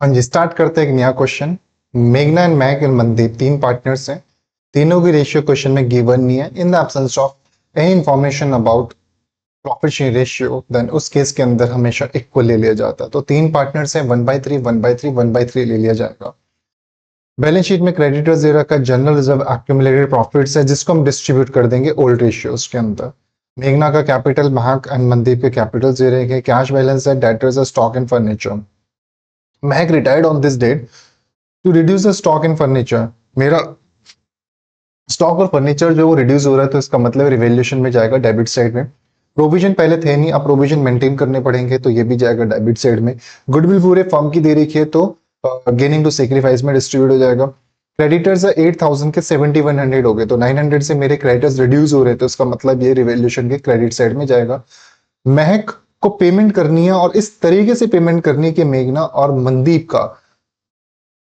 हाँ जी, स्टार्ट करते हैं एक नया क्वेश्चन। मेघना एंड महक एंड मनदीप तीन पार्टनर्स हैं। तीनों की रेशियो क्वेश्चन में गिवन नहीं है। In the absence of any information about profit share ratio, then उस केस के अंदर हमेशा इक्वल ले लिया जाता है। तो तीन पार्टनर्स हैं, 1/3 1/3 1/3 ले लिया जाएगा। बैलेंस शीट में क्रेडिटर्स दे रखा है, जनरल रिजर्व एक्यूमुलेटेड प्रॉफिट्स है जिसको हम डिस्ट्रीब्यूट कर देंगे ओल्ड रेशियोज के अंदर। मेघना का कैपिटल, महक एंड मनदीप के कैपिटल दे रहे हैं, कैश बैलेंस है, डेटर्स है, stock and furniture. Mahak retired on this date to reduce the stock in furniture. मेरा स्टॉक और फर्नीचर जो वो रिड्यूस हो रहा है, तो इसका मतलब रिवैल्यूएशन में जाएगा डेबिट साइड में। प्रोविजन पहले थे नहीं, अब प्रोविजन मेंटेन करने पड़ेंगे, तो ये भी जाएगा डेबिट साइड में। गुडविल पूरे फर्म की दे रखी है, तो गेनिंग टू सेक्रीफाइस में डिस्ट्रीब्यूट हो जाएगा। क्रेडिटर्स 8,000 के 7,100 हो गए, तो 900 से मेरे क्रेडिटर्स रिड्यूस हो रहे हैं, तो इसका मतलब ये रिवैल्यूएशन के क्रेडिट साइड में जाएगा। महक को पेमेंट करनी है और इस तरीके से पेमेंट करनी है कि मेघना और मनदीप का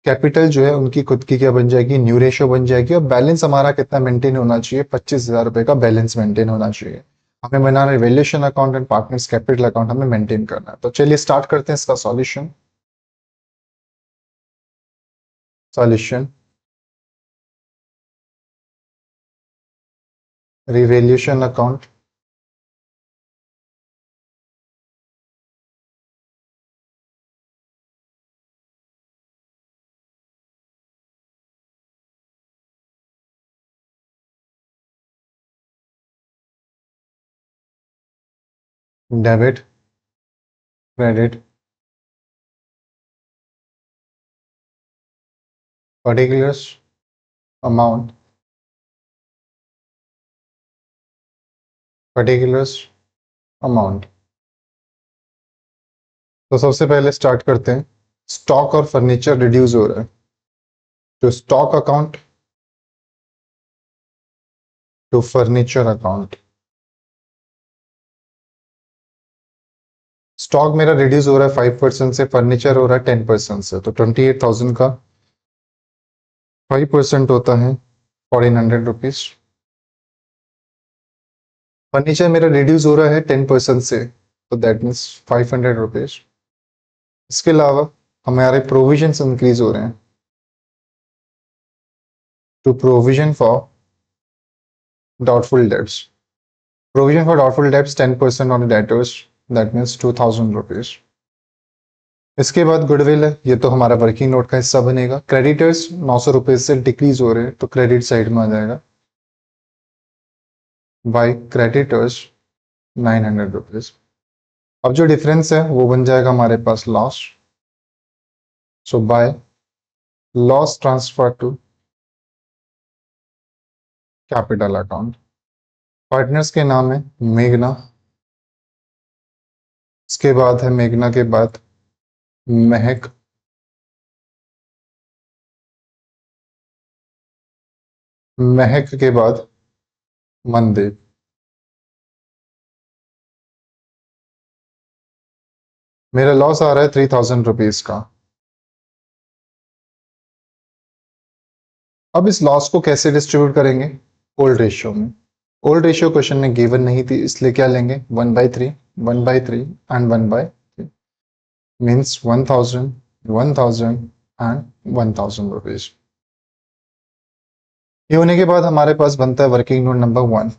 कैपिटल जो है उनकी खुद की क्या बन जाएगी, न्यू रेशियो बन जाएगी। और बैलेंस हमारा कितना मेंटेन होना चाहिए, 25,000 रुपए का बैलेंस मेंटेन होना चाहिए। हमें बनाना है valuation account and partners capital account हमें मेंटेन करना है। तो चलिए स्टार्ट करते हैं इसका solution. Solution, revaluation account, debit, credit, particulars, amount, particulars, amount. तो सबसे पहले स्टार्ट करते हैं। स्टॉक और फर्नीचर रिड्यूस हो रहा है, तो stock account to furniture account. Stock मेरा रिड्यूस हो रहा है 5% से, फर्नीचर हो रहा है 10% से, तो 28,000 का 5% होता है 1,400 रुपीज। फर्नीचर मेरा रिड्यूस हो रहा है 10% से, तो दैट मीन्स 500 रुपीज। इसके अलावा हमारे प्रोविजन इंक्रीज हो रहे हैं, to provision for doubtful debts. Provision for doubtful debts 10% on debtors, that means 2,000 rupees. इसके बाद गुडविल है, ये तो हमारा वर्किंग नोट का हिस्सा बनेगा। क्रेडिटर्स 900 रुपये से डिक्रीज हो रहे हैं, तो क्रेडिट साइड में आ जाएगा। By creditors 900 rupees. अब जो डिफरेंस है वो बन जाएगा हमारे पास loss. So by loss transfer to capital account. Partners के नाम है मेघना, इसके बाद है मेघना के बाद महक, महक के बाद मनदीप। मेरा लॉस आ रहा है 3,000 रुपीज का। अब इस लॉस को कैसे डिस्ट्रीब्यूट करेंगे, ओल्ड रेशियो में। ओल्ड रेशियो क्वेश्चन में गिवन नहीं थी, इसलिए क्या लेंगे, 1/3 1/3 एंड 1/3, मीन्स 1,000 1,000 एंड 1,000 रुपीज। ये होने के बाद हमारे पास बनता है working note number 1।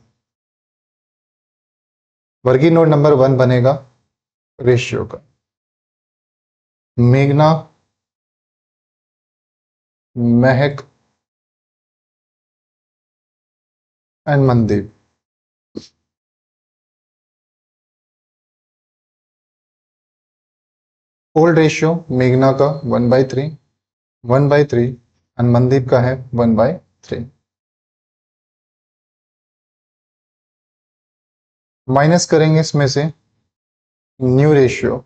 Working note number 1 बनेगा रेशियो का। मेघना, महक एंड मनदीप। ओल्ड रेशियो मेघना का 1/3 1/3 एंड मनदीप का है 1/3। माइनस करेंगे इसमें से न्यू रेशियो।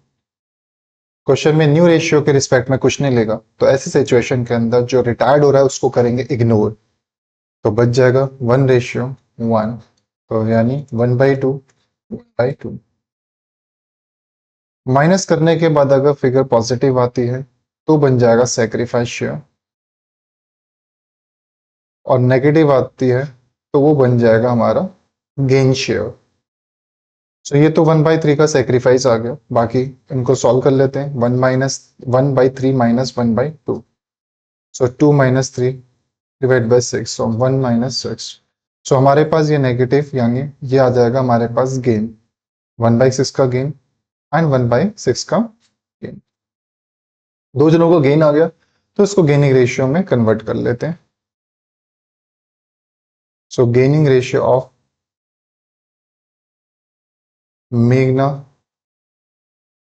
क्वेश्चन में न्यू रेशियो के रिस्पेक्ट में कुछ नहीं लेगा, तो ऐसी सिचुएशन के अंदर जो रिटायर्ड हो रहा है उसको करेंगे इग्नोर, तो बच जाएगा 1/1, तो यानी 1/2 1/2। माइनस करने के बाद अगर फिगर पॉजिटिव आती है तो बन जाएगा सेक्रीफाइस शेयर, और नेगेटिव आती है तो वो बन जाएगा हमारा गेन शेयर। सो ये तो 1/3 का सेक्रीफाइस आ गया, बाकी इनको सॉल्व कर लेते हैं। 1/3 minus 1/2, so 2 minus 3 divide by 6, so 1 minus 6। सो हमारे पास ये नेगेटिव, यानी ये आ जाएगा हमारे पास गेन, 1/6 का गेन एंड 1/6 का गेन। दो जनों को गेन आ गया तो इसको गेनिंग रेशियो में कन्वर्ट कर लेते हैं। सो गेनिंग रेशियो ऑफ मेघना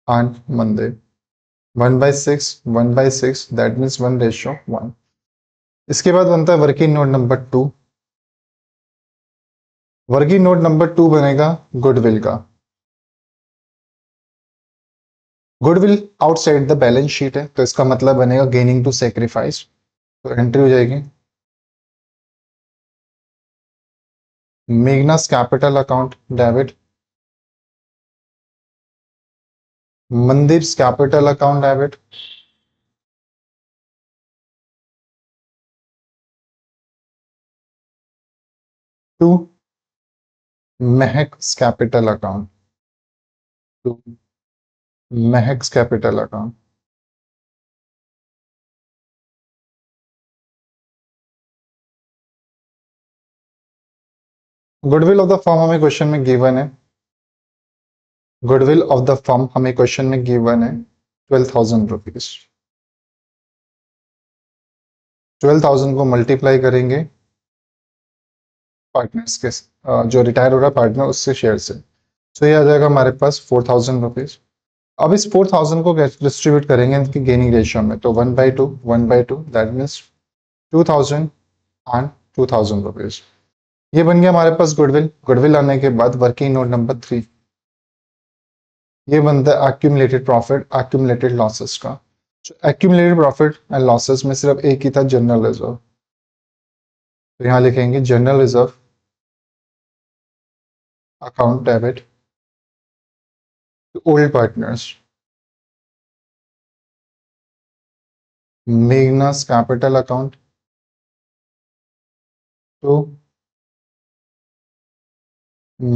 एंड मंदिर, 1/6 दैट मीन्स 1:1। इसके बाद बनता है working note number 2। Working note number 2 बनेगा गुडविल का। Goodwill outside the balance sheet है, तो इसका मतलब बनेगा गेनिंग टू सेक्रीफाइस। तो एंट्री हो जाएगी मेघनास कैपिटल अकाउंट डेबिट, मंदिर capital account debit, to Mehak capital account, to Mehak capital account. Goodwill of the firm हमें क्वेश्चन में गिवन है, गुडविल ऑफ द फर्म हमें क्वेश्चन में गिवन है 12,000 रुपीज। 12,000 को मल्टीप्लाई करेंगे पार्टनर्स के, जो रिटायर हो रहा है पार्टनर उससे शेयर से, तो ये आ जाएगा हमारे पास 4,000 रुपीज। अब इस 4,000 को डिस्ट्रीब्यूट करेंगे इनकी गेनिंग रेशियो में, तो 1/2 दैट मीन्स 2,000 एंड 2,000 रुपीज। ये बन गया हमारे पास गुडविल। गुडविल आने के बाद वर्किंग नोट नंबर 3, ये बनता है एक्यूमुलेटेड प्रॉफिट एक्यूमुलेटेड लॉसेस का। एक्यूमुलेटेड प्रॉफिट एंड लॉसेस में सिर्फ एक ही था, जनरल रिजर्व, तो यहाँ लिखेंगे general reserve account debit to old partners, Meghna's capital account to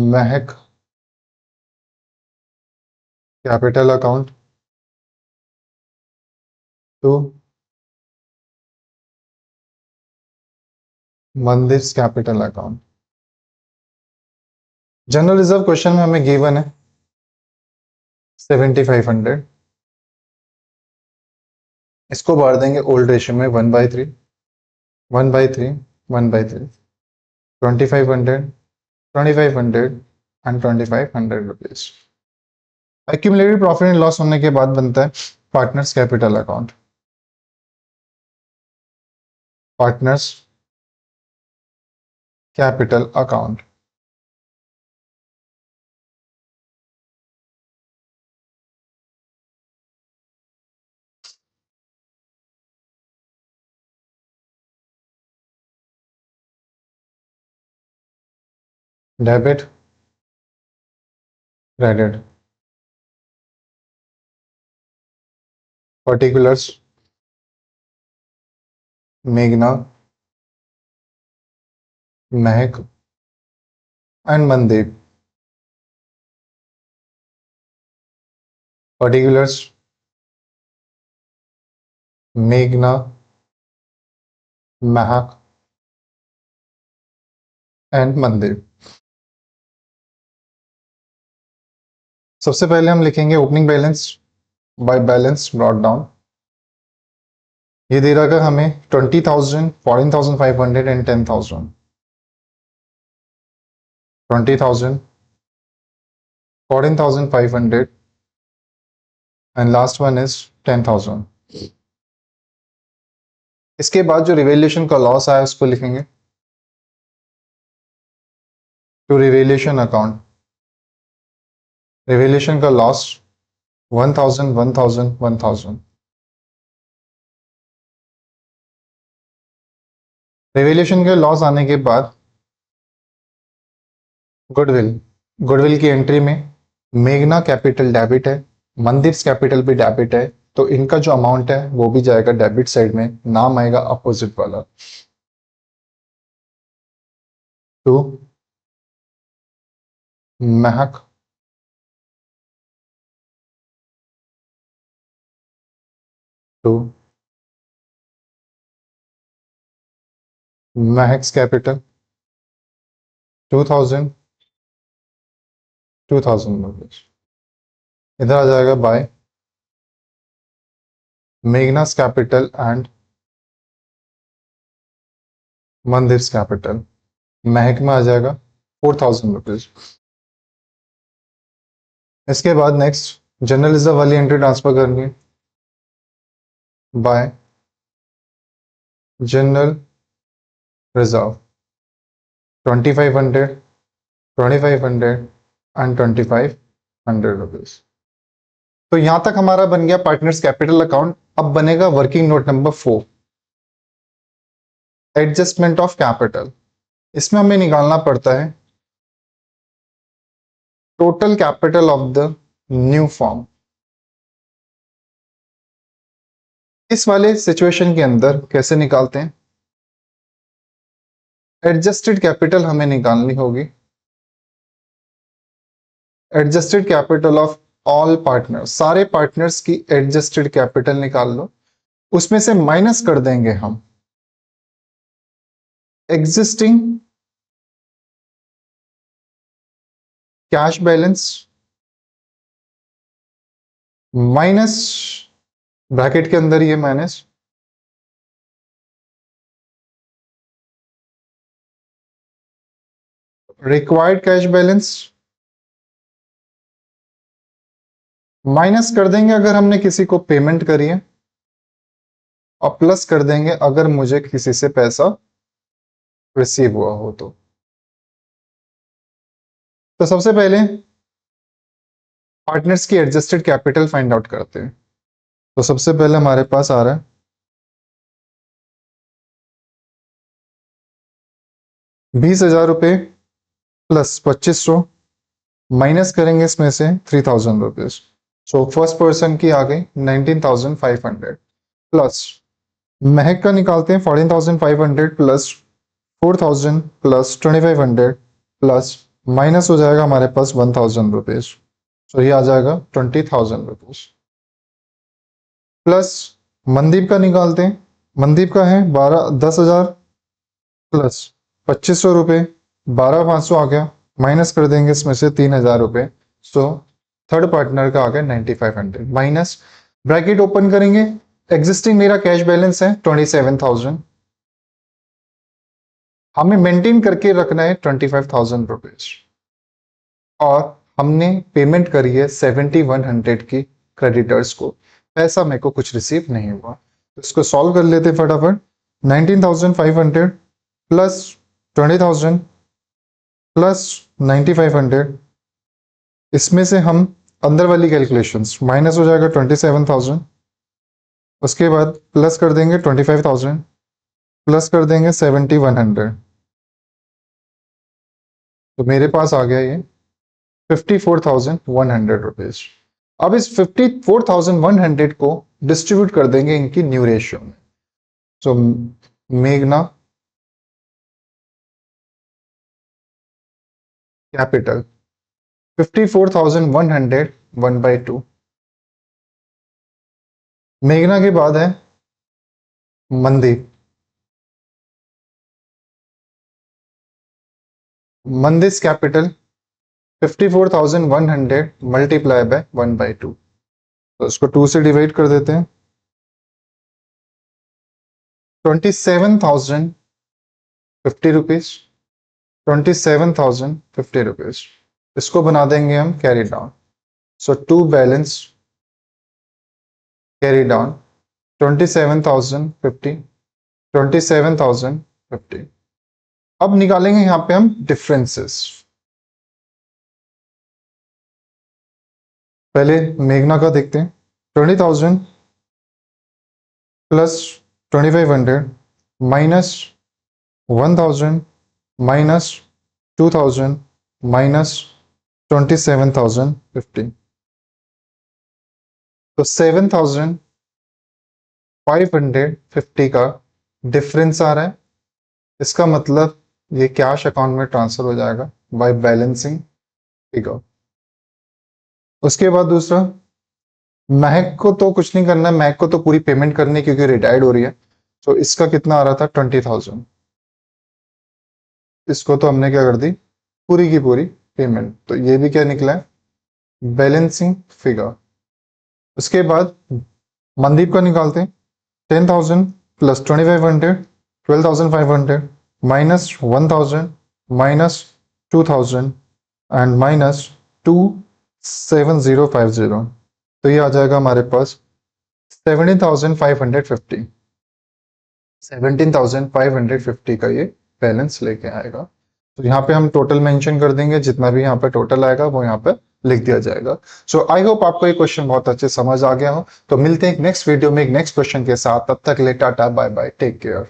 Mehak capital account to Mandir capital account. General reserve question में हमें गिवन है 7,500, इसको बांट देंगे ओल्ड रेशियो में 1/3 1/3 1/3, 2,500 2,500 and 2,500 rupees. Accumulated profit and loss होने के बाद बनता है partners capital account, partners capital account. Debit credit, particulars मेघना महक एंड मनदीप, पर्टिकुलर्स मेघना महक एंड मनदीप। सबसे पहले हम लिखेंगे opening balance by balance brought down. ये दे रखा हमें 20,000 14,500 and 10,000, 20,000 14,500 and last one is 10,000। इसके बाद जो रिवेल्यूशन का लॉस आया उसको लिखेंगे टू रिवेल्यूशन अकाउंट, रिवेल्यूशन का लॉस 1,000 1,000 1,000। रिवेल्यूशन के लॉस आने के बाद गुडविल, गुडविल की एंट्री में मेघना कैपिटल डेबिट है, मंदिर कैपिटल भी डेबिट है, तो इनका जो अमाउंट है वो भी जाएगा डेबिट साइड में, नाम आएगा अपोजिट वाला, टू महक 2 महक्स कैपिटल 2000 रुपीज। इधर आ जाएगा by Meghna's capital and Mandir's capital, Mehak में आ जाएगा 4000 रुपीज। इसके बाद नेक्स्ट जनरल रिजर्व वाली एंट्री ट्रांसफर करनी है by general reserve 2500, 2500 and 2500 rupees. तो यहां तक हमारा बन गया पार्टनर्स कैपिटल अकाउंट। अब बनेगा working note number 4, adjustment of capital. इसमें हमें निकालना पड़ता है total capital of the new form. इस वाले सिचुएशन के अंदर कैसे निकालते हैं? एडजस्टेड कैपिटल हमें निकालनी होगी, adjusted capital of all partners, सारे पार्टनर्स की एडजस्टेड कैपिटल निकाल लो। उसमें से माइनस कर देंगे हम existing cash balance minus bracket के अंदर ये minus required cash balance, minus कर देंगे अगर हमने किसी को पेमेंट करी है, और प्लस कर देंगे अगर मुझे किसी से पैसा रिसीव हुआ हो तो सबसे पहले पार्टनर्स की एडजस्टेड कैपिटल फाइंड आउट करते हैं। तो सबसे पहले हमारे पास आ रहा है 20,000 रुपये प्लस 2500, माइनस करेंगे इसमें से 3,000 रुपीज। सो फर्स्ट पर्सन की आ गई 19,500 प्लस महक का निकालते हैं 14,500 प्लस 4,000 प्लस 2,500 प्लस माइनस हो जाएगा हमारे पास 1,000 रुपीज। सो ये आ जाएगा 20,000 रुपीज। प्लस मनदीप का निकालते हैं, मनदीप का है 10,000 प्लस 2500 रुपये, 12,500 आ गया, माइनस कर देंगे इसमें से 3,000 रुपये। सो थर्ड पार्टनर का आ गया 9,500 माइनस ब्रैकेट ओपन करेंगे, एग्जिस्टिंग मेरा कैश बैलेंस है 27,000, हमें मेंटेन करके रखना है 25,000 रुपीज, और हमने पेमेंट करी है 7,100 की क्रेडिटर्स को, पैसा मेरे को कुछ रिसीव नहीं हुआ। तो इसको सॉल्व कर लेते फटाफट। 19,500 प्लस 20,000 प्लस 9,500, इसमें से हम अंदर वाली कैलकुलेशंस माइनस हो जाएगा 27,000, उसके बाद प्लस कर देंगे 25,000 प्लस कर देंगे 7,100, तो मेरे पास आ गया ये 54,100 रुपीज। अब इस 54,100 को डिस्ट्रीब्यूट कर देंगे इनकी न्यू रेशियो में। सो मेघना कैपिटल 54,100 1/2, मेघना के बाद है मनदीप, मंदिस कैपिटल 54,100 मल्टीप्लाई बाय 1/2, तो इसको 2 से डिवाइड कर देते हैं। 27,050 रुपीज, 27,050 रुपीज, इसको बना देंगे हम carry down. So to balance carry down 27,050, 27,050। अब निकालेंगे यहां पे हम डिफरेंसेस। पहले मेघना का देखते हैं, 20,000 प्लस 2,500 माइनस 1,000 माइनस 2,000 माइनस 27,050, तो 7,550 का डिफरेंस आ रहा है। इसका मतलब ये कैश अकाउंट में ट्रांसफर हो जाएगा बाय बैलेंसिंग फिगर। उसके बाद दूसरा महक को तो कुछ नहीं करना है, महक को तो पूरी पेमेंट करनी है क्योंकि रिटायर्ड हो रही है। तो इसका कितना आ रहा था 20,000, इसको तो हमने क्या कर दी पूरी की पूरी पेमेंट, तो ये भी क्या निकला है बैलेंसिंग फिगर। उसके बाद मनदीप का निकालते हैं 10,000 plus 2,500 12,500 minus 1,000 minus 2,000 and minus 27050, तो ये आ जाएगा हमारे पास 17,550, 17,550 का ये बैलेंस लेके आएगा। तो यहाँ पे हम टोटल मेंशन कर देंगे, जितना भी यहाँ पे टोटल आएगा वो यहाँ पे लिख दिया जाएगा। सो आई होप आपको ये क्वेश्चन बहुत अच्छे समझ आ गया हो। तो मिलते हैं एक नेक्स्ट वीडियो में एक नेक्स्ट क्वेश्चन के साथ, तब तक ले tata bye bye, take care.